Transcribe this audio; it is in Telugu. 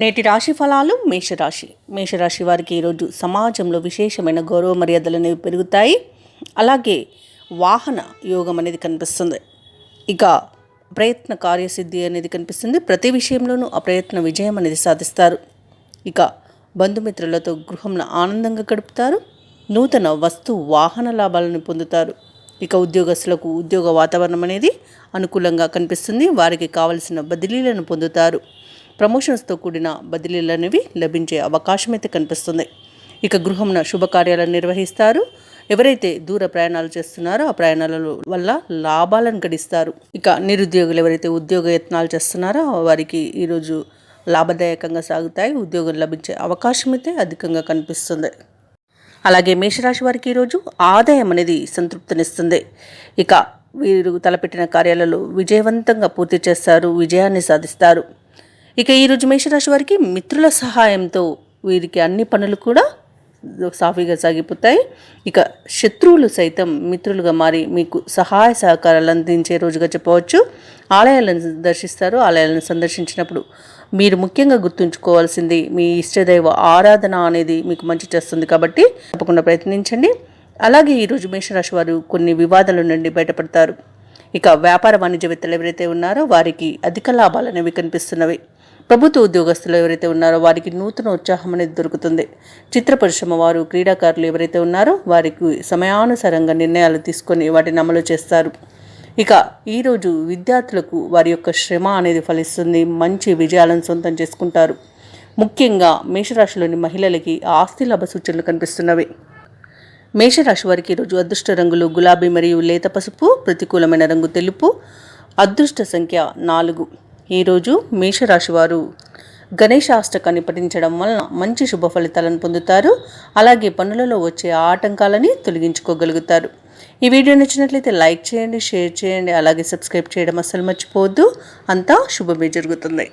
నేటి రాశి ఫలాలు మేషరాశి వారికి ఈరోజు సమాజంలో విశేషమైన గౌరవ మర్యాదలు అనేవి పెరుగుతాయి. అలాగే వాహన యోగం అనేది కనిపిస్తుంది. ఇక ప్రయత్న కార్యసిద్ధి అనేది కనిపిస్తుంది. ప్రతి విషయంలోనూ ప్రయత్న విజయం అనేది సాధిస్తారు. ఇక బంధుమిత్రులతో గృహంలో ఆనందంగా గడుపుతారు. నూతన వస్తు వాహన లాభాలను పొందుతారు. ఇక ఉద్యోగస్తులకు ఉద్యోగ వాతావరణం అనేది అనుకూలంగా కనిపిస్తుంది. వారికి కావలసిన బదిలీలను పొందుతారు. ప్రమోషన్స్తో కూడిన బదిలీలు అనేవి లభించే అవకాశం అయితే కనిపిస్తుంది. ఇక గృహంలో శుభకార్యాలను నిర్వహిస్తారు. ఎవరైతే దూర ప్రయాణాలు చేస్తున్నారో ఆ ప్రయాణాల వల్ల లాభాలను గడిస్తారు. ఇక నిరుద్యోగులు ఎవరైతే ఉద్యోగ యత్నాలు చేస్తున్నారో వారికి ఈరోజు లాభదాయకంగా సాగుతాయి. ఉద్యోగం లభించే అవకాశం అయితే అధికంగా కనిపిస్తుంది. అలాగే మేషరాశి వారికి ఈరోజు ఆదాయం అనేది సంతృప్తినిస్తుంది. ఇక వీరు తలపెట్టిన కార్యాలలో విజయవంతంగా పూర్తి చేస్తారు. విజయాన్ని సాధిస్తారు. ఇక ఈరోజు మేషరాశి వారికి మిత్రుల సహాయంతో వీరికి అన్ని పనులు కూడా సాఫీగా సాగిపోతాయి. ఇక శత్రువులు సైతం మిత్రులుగా మారి మీకు సహాయ సహకారాలు అందించే రోజుగా చెప్పవచ్చు. ఆలయాలను దర్శిస్తారు. ఆలయాలను సందర్శించినప్పుడు మీరు ముఖ్యంగా గుర్తుంచుకోవాల్సింది మీ ఇష్టదైవ ఆరాధన అనేది మీకు మంచి చేస్తుంది. కాబట్టి తప్పకుండా ప్రయత్నించండి. అలాగే ఈరోజు మేషరాశి వారు కొన్ని వివాదాల నుండి బయటపడతారు. ఇక వ్యాపార వాణిజ్యవేత్తలు ఎవరైతే ఉన్నారో వారికి అధిక లాభాలు అనేవి కనిపిస్తున్నవి. ప్రభుత్వ ఉద్యోగస్తులు ఎవరైతే ఉన్నారో వారికి నూతన ఉత్సాహం అనేది దొరుకుతుంది. చిత్ర పరిశ్రమ వారు, క్రీడాకారులు ఎవరైతే ఉన్నారో వారికి సమయానుసారంగా నిర్ణయాలు తీసుకొని వాటిని అమలు చేస్తారు. ఇక ఈరోజు విద్యార్థులకు వారి యొక్క శ్రమ అనేది ఫలిస్తుంది. మంచి విజయాలను సొంతం చేసుకుంటారు. ముఖ్యంగా మేషరాశిలోని మహిళలకి ఆస్తి లాభ సూచనలు కనిపిస్తున్నవి. మేషరాశి వారికి ఈరోజు అదృష్ట రంగులు గులాబీ మరియు లేత పసుపు, ప్రతికూలమైన రంగు తెలుపు, అదృష్ట సంఖ్య 4. ఈరోజు మేషరాశి వారు గణేశాష్టకాన్ని పఠించడం వలన మంచి శుభ ఫలితాలను పొందుతారు. అలాగే పనులలో వచ్చే ఆటంకాలని తొలగించుకోగలుగుతారు. ఈ వీడియో నచ్చినట్లయితే లైక్ చేయండి, షేర్ చేయండి, అలాగే సబ్స్క్రైబ్ చేయడం అస్సలు మర్చిపోవద్దు. అంతా శుభమే జరుగుతుంది.